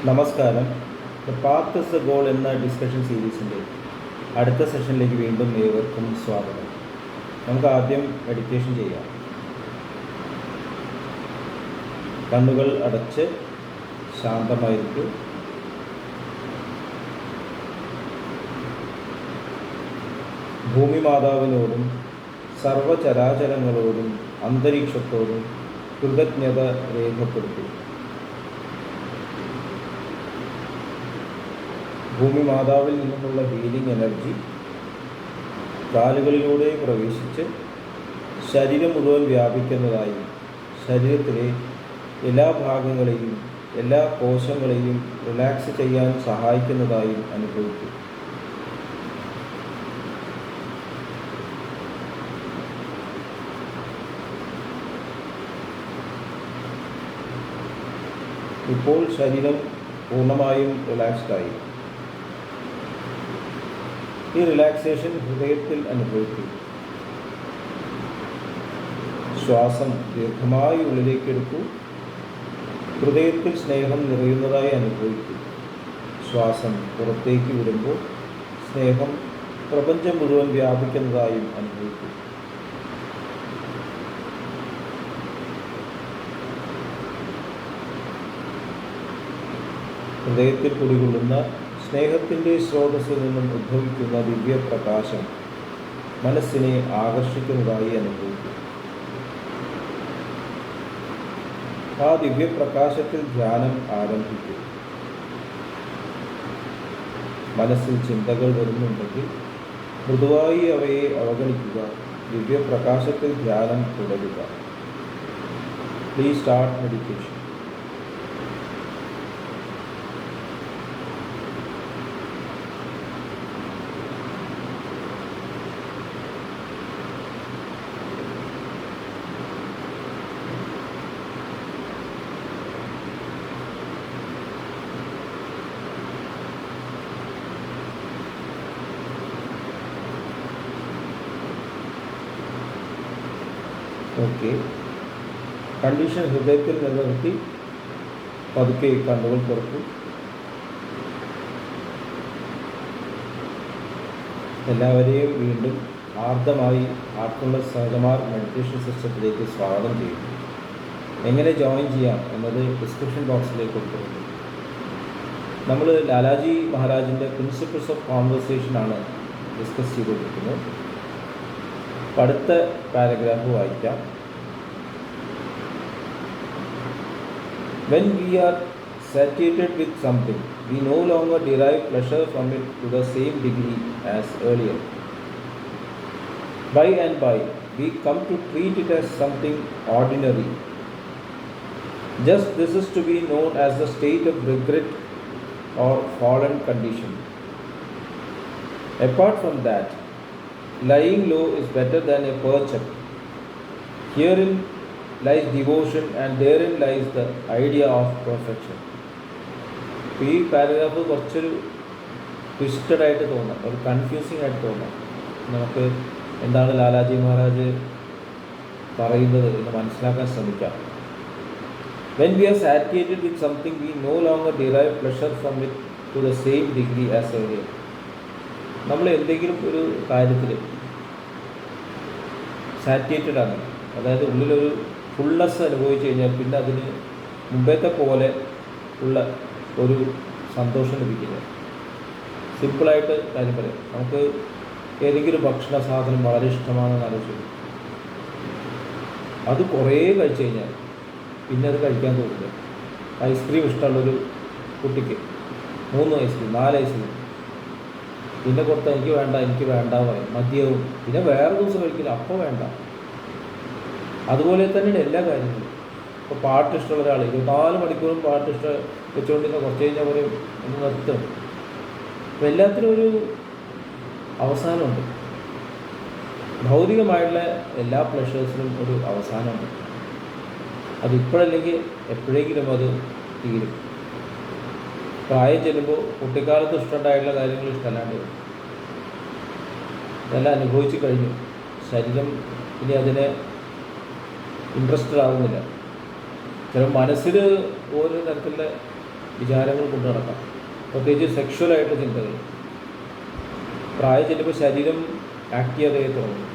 നമസ്കാരം. The path is the goal എന്ന discussion സീരീസിൻ്റെ അടുത്ത സെഷനിലേക്ക് വീണ്ടും ഏവർക്കും സ്വാഗതം. നമുക്ക് ആദ്യം മെഡിറ്റേഷൻ ചെയ്യാം. കണ്ണുകൾ അടച്ച് ശാന്തമായിരിക്കും. ഭൂമി മാതാവിനോടും സർവചരാചരങ്ങളോടും അന്തരീക്ഷത്തോടും കൃതജ്ഞത രേഖപ്പെടുത്തി. ഭൂമി മാതാവിൽ നിന്നുമുള്ള ഹീലിംഗ് എനർജി കാലുകളിലൂടെ പ്രവേശിച്ച് ശരീരം മുഴുവൻ വ്യാപിക്കുന്നതായും ശരീരത്തിലെ എല്ലാ ഭാഗങ്ങളെയും എല്ലാ കോശങ്ങളെയും റിലാക്സ് ചെയ്യാൻ സഹായിക്കുന്നതായും അനുഭവിക്കും. ഇപ്പോൾ ശരീരം പൂർണ്ണമായും റിലാക്സ്ഡായി. ഈ റിലാക്സേഷൻ ഹൃദയത്തിൽ അനുഭവിക്കും. ശ്വാസം ദീർഘമായി ഉള്ളിലേക്ക് എടുക്കൂ. ഹൃദയത്തിൽ സ്നേഹം നിറയുന്നതായി അനുഭവിക്കും. ശ്വാസം പുറത്തേക്ക് വിടുമ്പോൾ സ്നേഹം പ്രപഞ്ചം മുഴുവൻ വ്യാപിക്കുന്നതായും അനുഭവിക്കും. ഹൃദയത്തിൽ കുടികൊള്ളുന്ന സ്നേഹത്തിൻ്റെ സ്രോതസ്സിൽ നിന്നും ഉദ്ഭവിക്കുന്ന ദിവ്യപ്രകാശം മനസ്സിനെ ആകർഷിക്കുന്നതായി അനുഭവിക്കും. ആ ദിവ്യപ്രകാശത്തിൽ ധ്യാനം ആരംഭിക്കും. മനസ്സിൽ ചിന്തകൾ വരുന്നുണ്ടെങ്കിൽ മൃദുവായി അവയെ അവഗണിക്കുക. ദിവ്യപ്രകാശത്തിൽ ധ്യാനം തുടരുക. Please start meditation. Okay, condition ഹൃദയത്തിൽ നിലനിർത്തി പതുക്കെ കണ്ണുകൾ തുറക്കും. എല്ലാവരെയും വീണ്ടും ആർദ്രമായി ആർട്ട്ഫുൾനെസ് സഹജമാർ മെഡിറ്റേഷൻ സിസ്റ്റത്തിലേക്ക് സ്വാഗതം ചെയ്യുന്നു. എങ്ങനെ ജോയിൻ ചെയ്യാം എന്നത് ഡിസ്ക്രിപ്ഷൻ ബോക്സിലേക്ക് കൊടുത്തിട്ടുണ്ട്. നമ്മൾ ലാലാജി മഹാരാജിൻ്റെ പ്രിൻസിപ്പിൾസ് ഓഫ് കോൺവെർസേഷനാണ് ഡിസ്കസ് ചെയ്തുകൊണ്ടിരിക്കുന്നത്. അടുത്ത പാരഗ്രാഫ് വായിക്കാം. When we are satiated with something, we no longer derive pleasure from it to the same degree as earlier. By and by, we come to treat it as something ordinary. Just this is to be known as the state of regret or fallen condition. Apart from that, lying low is better than a perch up. Herein lies devotion and therein lies the idea of perfection. ഈ paragraph കുറച്ചൊരു twisted ആയിട്ട് തോന്നാം, ഒരു confusing ആയിട്ട് തോന്നാം. നമുക്ക് എന്താണ് ലാലാജി മഹാരാജ് പറയുന്നത് എന്ന് മനസ്സിലാക്കാൻ ശ്രമിക്കാം. When we are satiated with something, we no longer derive pleasure from it to the same degree as earlier. നമ്മൾ എന്തെങ്കിലും ഒരു കാര്യത്തിൽ സാറ്റിയേറ്റഡ് ആണ്, അതായത് ഉള്ളിലൊരു ഫുൾനെസ് അനുഭവിച്ചു കഴിഞ്ഞാൽ പിന്നെ അതിന് മുമ്പത്തെ പോലെ ഉള്ള ഒരു സന്തോഷം ലഭിക്കില്ല. സിമ്പിളായിട്ട് കാര്യം പറയാം. നമുക്ക് ഏതെങ്കിലും ഭക്ഷണ സാധനം വളരെ ഇഷ്ടമാണെന്ന് ആലോചിച്ചു, അത് കുറേ കഴിച്ചു കഴിഞ്ഞാൽ പിന്നെ അത് കഴിക്കാൻ തോന്നില്ല. ഐസ്ക്രീം ഇഷ്ടമുള്ളൊരു കുട്ടിക്ക് 3 ഐസ്ക്രീം 4 ഐസ്ക്രീം പിന്നെ കൊടുത്താൽ എനിക്ക് വേണ്ട പറയും, മതിയാവും. പിന്നെ വേറെ ദിവസം കഴിക്കില്ല, അപ്പോൾ വേണ്ട. അതുപോലെ തന്നെയാണ് എല്ലാ കാര്യങ്ങളും. ഇപ്പോൾ പാട്ട് ഇഷ്ടമുള്ള ഒരാൾ 24 മണിക്കൂറും പാട്ട് വെച്ചുകൊണ്ടിരുന്ന കുറച്ച് കഴിഞ്ഞാൽ പറയും ഒന്ന് നിർത്തും. അപ്പോൾ എല്ലാത്തിനും ഒരു അവസാനമുണ്ട്. ഭൗതികമായിട്ടുള്ള എല്ലാ പ്ലഷേഴ്സിനും ഒരു അവസാനമുണ്ട്. അതിപ്പോഴല്ലെങ്കിൽ എപ്പോഴെങ്കിലും അത് തീരും. പ്രായം ചെല്ലുമ്പോൾ കുട്ടിക്കാലത്ത് ഇഷ്ടമുണ്ടായിട്ടുള്ള കാര്യങ്ങൾ ഇഷ്ടമല്ലാണ്ട് വരും. ഇതെല്ലാം അനുഭവിച്ച് കഴിഞ്ഞു. ശരീരം ഇനി അതിനെ ഇൻട്രസ്റ്റഡ് ആകുന്നില്ല. ചില മനസ്സിൽ ഓരോ തരത്തിലുള്ള വിചാരങ്ങൾ കൊണ്ടു നടക്കാം, പ്രത്യേകിച്ച് സെക്ഷുവലായിട്ടുള്ള ചിന്തകൾ. പ്രായം ചെല്ലുമ്പോൾ ശരീരം ആക്ട് ചെയ്യാതെ തുടങ്ങും,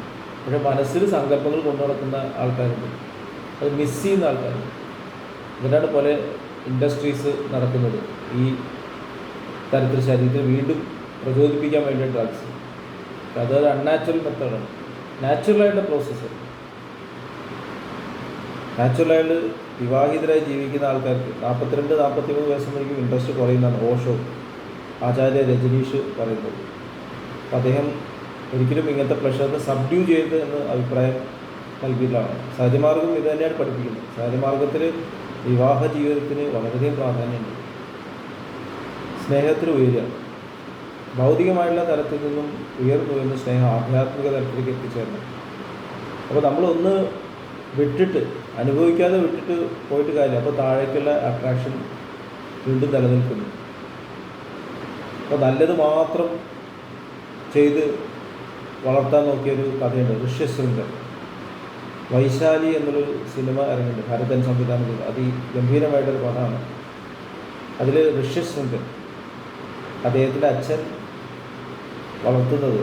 പക്ഷേ മനസ്സിൽ സങ്കല്പങ്ങൾ കൊണ്ടു നടക്കുന്ന ആൾക്കാരുണ്ട്, അത് മിസ് ചെയ്യുന്ന ആൾക്കാരുണ്ട്. ഇതിനാണ് പല ഇൻഡസ്ട്രീസ് നടക്കുന്നത്, ഈ തരത്തിൽ ശരീരത്തെ വീണ്ടും പ്രചോദിപ്പിക്കാൻ വേണ്ടി ഡ്രഗ്സ്. അതൊരു അൺനാച്ചുറൽ മെത്തേഡാണ്. നാച്ചുറലായിട്ടുള്ള പ്രോസസ്സ്, നാച്ചുറലായിട്ട് വിവാഹിതരായി ജീവിക്കുന്ന ആൾക്കാർക്ക് 42-43 വയസ്സുമ്പോഴേക്കും ഇൻട്രസ്റ്റ് കുറയുന്നതാണ് ഓഷോ, ആചാര്യ രജനീഷ് പറയുന്നത്. അപ്പം അദ്ദേഹം ഒരിക്കലും ഇങ്ങനത്തെ പ്ലഷറിനെ സബ്ഡ്യൂ ചെയ്ത് എന്ന് അഭിപ്രായം നൽകിയിട്ടുള്ളതാണ്. സഹജമാർഗം ഇത് തന്നെയാണ് പഠിപ്പിക്കുന്നത്. സഹജമാർഗത്തിൽ വിവാഹ ജീവിതത്തിന് വളരെയധികം പ്രാധാന്യമുണ്ട്. സ്നേഹത്തിൽ ഉയരുക, ഭൗതികമായിട്ടുള്ള തലത്തിൽ നിന്നും ഉയർന്നു വരുന്ന സ്നേഹം ആധ്യാത്മിക തലത്തിലേക്ക് എത്തിച്ചേരണം. അപ്പോൾ നമ്മളൊന്ന് വിട്ടിട്ട്, അനുഭവിക്കാതെ വിട്ടിട്ട് പോയിട്ട് കാര്യമില്ല. അപ്പോൾ താഴേക്കുള്ള അട്രാക്ഷൻ വീണ്ടും നിലനിൽക്കുന്നു. അപ്പോൾ നല്ലത് മാത്രം ചെയ്ത് വളർത്താൻ നോക്കിയൊരു കഥയുണ്ട്, ഋഷ്യശൃംഗൻ. വൈശാലി എന്നൊരു സിനിമ ഇറങ്ങിയിട്ടുണ്ട്, ഭരതൻ സംവിധാനം ചെയ്ത്. അതിഗംഭീരമായിട്ടൊരു പടമാണ്. അതിൽ ഋഷ്യശൃംഗൻ, അദ്ദേഹത്തിൻ്റെ അച്ഛൻ വളർത്തുന്നത്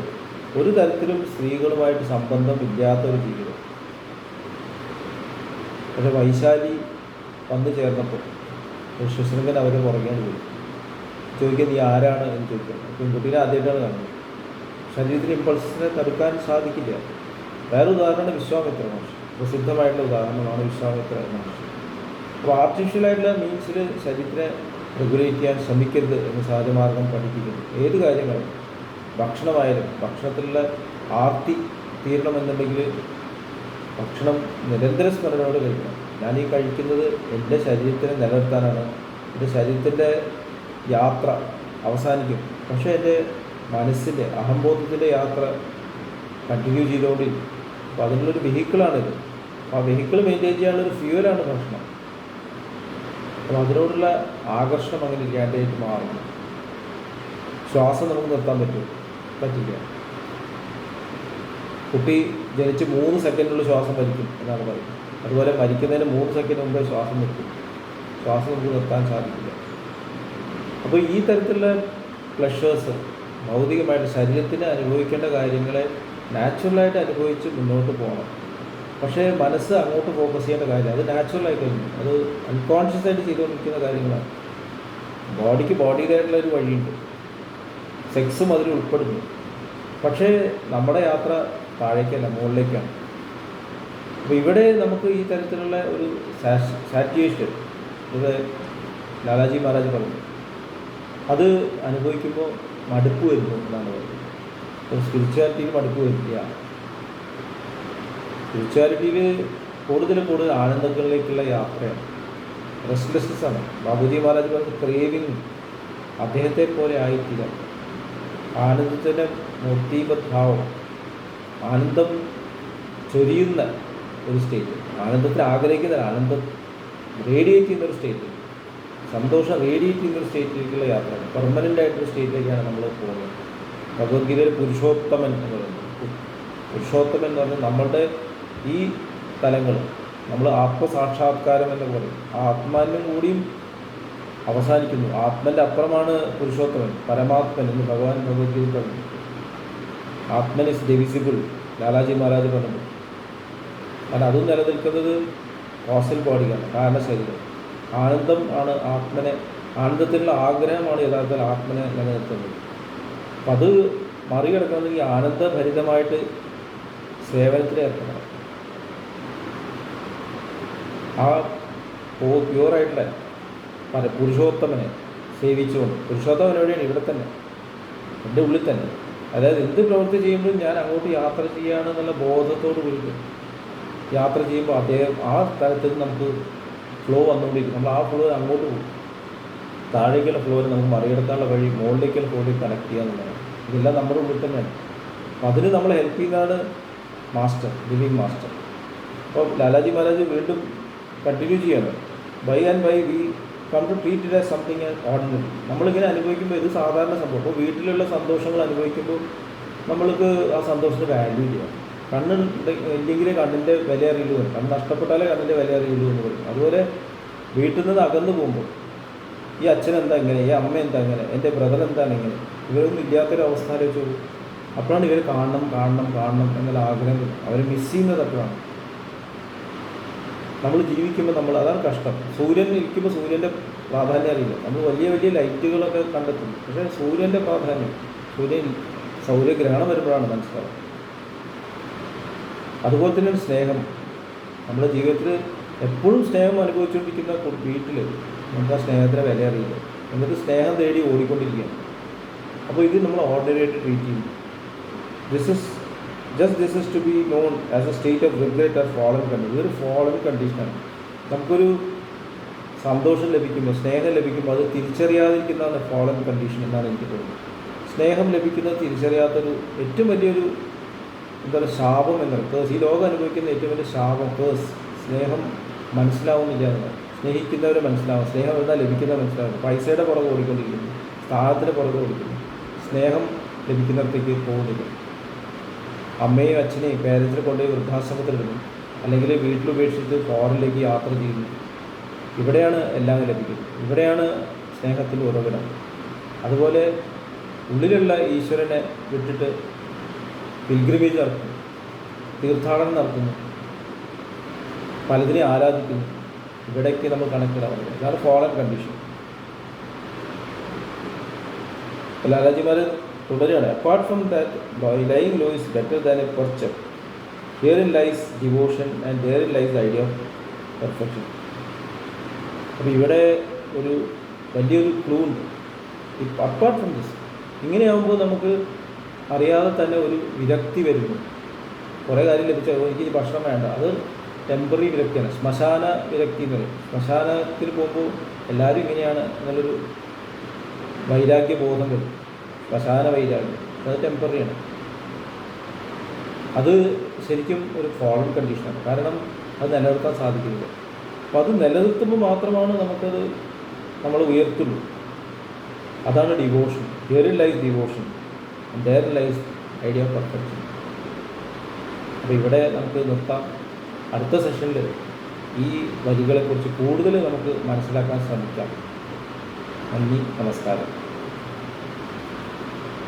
ഒരു തരത്തിലും സ്ത്രീകളുമായിട്ട് സംബന്ധം ഇല്ലാത്ത ഒരു ജീവിതം. പക്ഷെ വൈശാലി വന്നു ചേർന്നപ്പോൾ ഋഷ്യശൃംഗൻ അവരെ പുറകെ പോയി ചോദിക്കുക, നീ ആരാണ് എന്ന് ചോദിക്കുന്നത്. പെൺകുട്ടീനെ ആദ്യമായിട്ടാണ് കാണുന്നത്. ശരീരത്തിന് ഇമ്പൾസിനെ തടുക്കാൻ സാധിക്കില്ല. വേറെ ഉദാഹരണമാണ് വിശ്വാമിത്ര മഹർഷി. പ്രസിദ്ധമായിട്ടുള്ള ഉദാഹരണമാണ് വിശ്വാമിത്ര മഹർഷി. അപ്പോൾ ആർട്ടിഫിഷ്യലായിട്ടുള്ള മീൻസിൽ ശരീരത്തിനെ റെഗുലേറ്റ് ചെയ്യാൻ ശ്രമിക്കരുത് എന്ന് സഹജമാർഗം പഠിപ്പിക്കുന്നു. ഏത് കാര്യങ്ങളും, ഭക്ഷണമായാലും ഭക്ഷണത്തിലുള്ള ആർത്തി തീരണമെന്നുണ്ടെങ്കിൽ ഭക്ഷണം നിരന്തര സ്മരണയോടെ കഴിക്കണം. ഞാൻ ഈ കഴിക്കുന്നത് എൻ്റെ ശരീരത്തിനെ നിലനിർത്താനാണ്. എൻ്റെ ശരീരത്തിൻ്റെ യാത്ര അവസാനിക്കും, പക്ഷേ എൻ്റെ മനസ്സിൻ്റെ അഹംബോധത്തിൻ്റെ യാത്ര കണ്ടിന്യൂ ചെയ്തുകൊണ്ടിരിക്കും. അപ്പോൾ അതിനുള്ളൊരു വെഹിക്കിളാണിത്. ആ വെഹിക്കിൾ മെയിൻറ്റെയിൻ ചെയ്യാനുള്ളൊരു ഫ്യൂവലാണ് ഭക്ഷണം. അപ്പോൾ അതിനോടുള്ള ആകർഷണം അങ്ങനെ ഇല്ലാണ്ടായിട്ട് മാറണം. ശ്വാസം നമുക്ക് നിർത്താൻ പറ്റില്ല. കുട്ടി ജനിച്ച് 3 സെക്കൻഡിനുള്ള ശ്വാസം വലിക്കും എന്നാണ് പറയുന്നത്. അതുപോലെ മരിക്കുന്നതിന് 3 സെക്കൻഡ് മുമ്പേ ശ്വാസം നിർത്തും. ശ്വാസം നമുക്ക് നിർത്താൻ സാധിക്കില്ല. അപ്പോൾ ഈ തരത്തിലുള്ള പ്ലഷേഴ്സ് ഭൗതികമായിട്ട് ശരീരത്തിന് അനുഭവിക്കേണ്ട കാര്യങ്ങളെ നാച്ചുറലായിട്ട് അനുഭവിച്ച് മുന്നോട്ട് പോകണം. പക്ഷേ മനസ്സ് അങ്ങോട്ട് ഫോക്കസ് ചെയ്യേണ്ട കാര്യമില്ല. അത് നാച്ചുറലായി കഴിഞ്ഞു, അത് അൺകോൺഷ്യസ് ആയിട്ട് ചെയ്തുകൊണ്ടിരിക്കുന്ന കാര്യങ്ങളാണ്. ബോഡിക്ക് ബോഡിയുടേതായിട്ടുള്ള ഒരു വഴിയുണ്ട്, സെക്സും അതിൽ ഉൾപ്പെടുന്നു. പക്ഷേ നമ്മുടെ യാത്ര താഴേക്കല്ല, മുകളിലേക്കാണ്. അപ്പോൾ ഇവിടെ നമുക്ക് ഈ തരത്തിലുള്ള ഒരു സാറ്റിയേഷൻ, ഇവിടെ ലാലാജി മഹാരാജ് പറഞ്ഞു, അത് അനുഭവിക്കുമ്പോൾ മടുപ്പ് വരുന്നു എന്നാണ് പറയുന്നത്. ഒരു സ്പിരിച്വാലിറ്റിയിൽ മടുപ്പ് വരില്ല. സ്പിരിച്വാലിറ്റിയിൽ കൂടുതൽ ആനന്ദങ്ങളിലേക്കുള്ള യാത്രയാണ്, റെസ്റ്റ്ലെസ്നെസ് ആണ്. ബാബുജി മഹാരാജ് പറഞ്ഞ ക്രേവിങ് അദ്ദേഹത്തെ പോലെ ആയിട്ടില്ല. ആനന്ദത്തിൻ്റെ മൂർത്തിഭാവം, ആനന്ദം ചൊരിയുന്ന ഒരു സ്റ്റേറ്റ്, ആനന്ദത്തിന് ആഗ്രഹിക്കുന്ന, ആനന്ദം റേഡിയേറ്റ് ചെയ്യുന്നൊരു സ്റ്റേറ്റ്, സന്തോഷം റേഡിയേറ്റ് ചെയ്യുന്നൊരു സ്റ്റേറ്റിലേക്കുള്ള യാത്രയാണ്. പെർമനൻ്റ് ആയിട്ടൊരു സ്റ്റേറ്റിലേക്കാണ് നമ്മൾ പോകുന്നത്. ഭഗവത്ഗീതയിൽ പുരുഷോത്തമൻ എന്ന് പറയുന്നത്, പുരുഷോത്തമൻ എന്ന് പറഞ്ഞാൽ നമ്മളുടെ ഈ തലങ്ങൾ, നമ്മൾ ആത്മസാക്ഷാത്കാരം എന്ന് പറയും. ആ ആത്മാവിനും കൂടിയും അവസാനിക്കുന്നു. ആത്മൻ്റെ അപ്പുറമാണ് പുരുഷോത്തമൻ, പരമാത്മൻ എന്ന് ഭഗവാൻ ഭഗവത്ഗീത പറഞ്ഞു. ആത്മൻ ഇസ് ഡിവിസിബിൾ, ലാലാജി മഹാരാജ് പറഞ്ഞു. കാരണം അതും നിലനിൽക്കുന്നത് കോസൽ ബോഡിയാണ്, കാരണശരീരം. ആനന്ദം ആണ് ആത്മനെ, ആനന്ദത്തിനുള്ള ആഗ്രഹമാണ് യഥാർത്ഥത്തിൽ ആത്മനെ നിലനിർത്തുന്നത്. അപ്പം അത് മറികടക്കണമെങ്കിൽ ആനന്ദഭരിതമായിട്ട് സേവനത്തിൽ ഏർപ്പെടണം. ആ പ്യുവറായിട്ടുള്ള പുരുഷോത്തമനെ സേവിച്ചുകൊണ്ട്, പുരുഷോത്തമൻ എവിടെയാണ്? ഇവിടെ തന്നെ, എൻ്റെ ഉള്ളിൽ തന്നെ. അതായത് എന്ത് പ്രവൃത്തി ചെയ്യുമ്പോഴും ഞാൻ അങ്ങോട്ട് യാത്ര ചെയ്യുകയാണെന്നുള്ള ബോധത്തോട് കൂടി യാത്ര ചെയ്യുമ്പോൾ അദ്ദേഹം ആ തരത്തിൽ നമുക്ക് ഫ്ലോ വന്നുകൊണ്ടിരിക്കും. നമ്മൾ ആ ഫ്ലോ അങ്ങോട്ട് പോകും. താഴേക്കുള്ള ഫ്ലോയിൽ നമുക്ക് മറികടക്കാനുള്ള വഴി മുകളിലേക്കുള്ള ഫ്ലോയിൽ കണക്ട് ചെയ്യുക എന്നുള്ളതാണ്. ഇതെല്ലാം നമ്മുടെ ഉള്ളിൽ തന്നെയാണ്. അപ്പം അതിന് നമ്മളെ ഹെൽപ്പ് ചെയ്യുന്നതാണ് മാസ്റ്റർ, ലിവിങ് മാസ്റ്റർ. അപ്പോൾ ലാലാജി മഹാരാജ് വീണ്ടും കണ്ടിന്യൂ ചെയ്യണം. By and by we come to treat it as something ordinary. നമ്മളിങ്ങനെ അനുഭവിക്കുമ്പോൾ ഇത് സാധാരണ സംഭവം. അപ്പോൾ വീട്ടിലുള്ള സന്തോഷങ്ങൾ അനുഭവിക്കുമ്പോൾ നമ്മൾക്ക് ആ സന്തോഷത്തിന് വാല്യൂ ചെയ്യാം. കണ്ണ് ഇല്ലെങ്കിലേ കണ്ണിൻ്റെ വില അറിയുള്ളൂ, കണ്ണ് നഷ്ടപ്പെട്ടാലേ കണ്ണിൻ്റെ വില അറിയുള്ളൂ എന്ന് പറയും. അതുപോലെ വീട്ടിൽ നിന്ന് അകന്നു പോകുമ്പോൾ ഈ അച്ഛൻ എന്താ ഇങ്ങനെ, ഈ അമ്മ എന്താ ഇങ്ങനെ, എൻ്റെ ബ്രദർ എന്താണ് ഇങ്ങനെ, ഇവരൊന്നും ഇല്ലാത്തൊരു അവസ്ഥ ആലോചിച്ചു. അപ്പോഴാണ് ഇവർ കാണണം കാണണം കാണണം എന്നുള്ള ആഗ്രഹം വരും. അവർ മിസ് ചെയ്യുന്നത് അപ്പോഴാണ്. നമ്മൾ ജീവിക്കുമ്പോൾ അതാണ് കഷ്ടം. സൂര്യൻ ഇരിക്കുമ്പോൾ സൂര്യൻ്റെ പ്രാധാന്യം അറിയില്ല. നമ്മൾ വലിയ വലിയ ലൈറ്റുകളൊക്കെ കണ്ടെത്തും, പക്ഷേ സൂര്യൻ്റെ പ്രാധാന്യം, സൗരഗ്രഹണം വരുമ്പോഴാണ് മനസ്സിലാവുക. അതുപോലെ തന്നെ സ്നേഹം. നമ്മുടെ ജീവിതത്തിൽ എപ്പോഴും സ്നേഹം അനുഭവിച്ചുകൊണ്ടിരിക്കുന്ന വീട്ടിൽ നമുക്ക് ആ സ്നേഹത്തിൻ്റെ വില അറിയില്ല. എന്നിട്ട് സ്നേഹം തേടി ഓടിക്കൊണ്ടിരിക്കുകയാണ്. അപ്പോൾ ഇത് നമ്മൾ ഓർഡിനറി ആയിട്ട് ട്രീറ്റ് ചെയ്യും. This is to be known as a state of regret or fallen condition. ഇതൊരു ഫോളൻ കണ്ടീഷനാണ്. നമുക്കൊരു സന്തോഷം ലഭിക്കുമ്പോൾ, സ്നേഹം ലഭിക്കുമ്പോൾ അത് തിരിച്ചറിയാതിരിക്കുന്നതാണ് ഫോളൻ കണ്ടീഷൻ എന്നാണ് എനിക്ക് തോന്നുന്നത്. സ്നേഹം ലഭിക്കുന്നത് തിരിച്ചറിയാത്തൊരു ഏറ്റവും വലിയൊരു ശാപം എന്നൊരു കേസ്. ഈ ലോകം അനുഭവിക്കുന്ന ഏറ്റവും വലിയ ശാപം, കേസ്. സ്നേഹം മനസ്സിലാവുന്നില്ല എന്നതാണ്. സ്നേഹിക്കുന്നവരെ മനസ്സിലാവും, സ്നേഹം എന്താ ലഭിക്കുന്നത് മനസ്സിലാവും. പൈസയുടെ പുറകെ ഓടിക്കൊണ്ടിരിക്കുന്നു, സ്ഥാനത്തിന് പുറകെ ഓടിക്കുന്നു, സ്നേഹം ലഭിക്കുന്നിടത്തേക്ക് പോകുന്നില്ല. അമ്മയും അച്ഛനെയും പേരൻസിനെ കൊണ്ടുപോയി വൃദ്ധാശ്രമത്തിലിടുന്നു, അല്ലെങ്കിൽ വീട്ടിലുപേക്ഷിച്ച് ഫോറിനിലേക്ക് യാത്ര ചെയ്യുന്നു. ഇവിടെയാണ് എല്ലാം ലഭിക്കുന്നത്. ഇവിടെയാണ് സ്നേഹത്തിൻ്റെ ഉറവിടം. അതുപോലെ ഉള്ളിലുള്ള ഈശ്വരനെ വിട്ടിട്ട് പിൽഗ്രിമേജ് നടത്തുന്നു, തീർത്ഥാടനം നടത്തുന്നു, പലതിനെ ആരാധിക്കുന്നു. ഇവിടേക്ക് നമ്മൾ കണക്റ്റഡ് ആവുന്നത്. ഇതാണ് ഫോളൻ കണ്ടീഷൻ. ലാലാജിമാർ തുടരുകയാണ്. Apart from that, lying low is better than a perch up. Herein lies devotion and therein lies the idea of perfection. അപ്പോൾ ഇവിടെ ഒരു വലിയൊരു ക്ലൂ ഉണ്ട്. അപ്പാർട്ട് ഫ്രം ദിസ്, ഇങ്ങനെയാകുമ്പോൾ നമുക്ക് അറിയാതെ തന്നെ ഒരു വിരക്തി വരുന്നു. കുറേ കാര്യം ലഭിച്ചാൽ എനിക്ക് ഭക്ഷണം വേണ്ട, അത് ടെമ്പററി വിരക്തിയാണ്. ശ്മശാന വിരക്തി എന്ന് പറയും. ശ്മശാനത്തിൽ പോകുമ്പോൾ എല്ലാവരും ഇങ്ങനെയാണ് എന്നുള്ളൊരു വൈരാഗ്യബോധം വരും. ശ്മശാന വൈരാഗ്യം, അത് ടെമ്പററിയാണ്. അത് ശരിക്കും ഒരു ഫോളൻ കണ്ടീഷനാണ്. കാരണം അത് നിലനിർത്താൻ സാധിക്കില്ല. അപ്പോൾ അത് നിലനിർത്തുമ്പോൾ മാത്രമാണ് നമ്മൾ ഉയർത്തുള്ളൂ. അതാണ് devotion. Herein lies devotion and therein lies idea of perfection. അപ്പോൾ ഇവിടെ നമുക്ക് നിർത്താം. അടുത്ത സെഷനിൽ ഈ വരികളെക്കുറിച്ച് കൂടുതൽ നമുക്ക് മനസ്സിലാക്കാൻ ശ്രമിക്കാം. നന്ദി, നമസ്കാരം.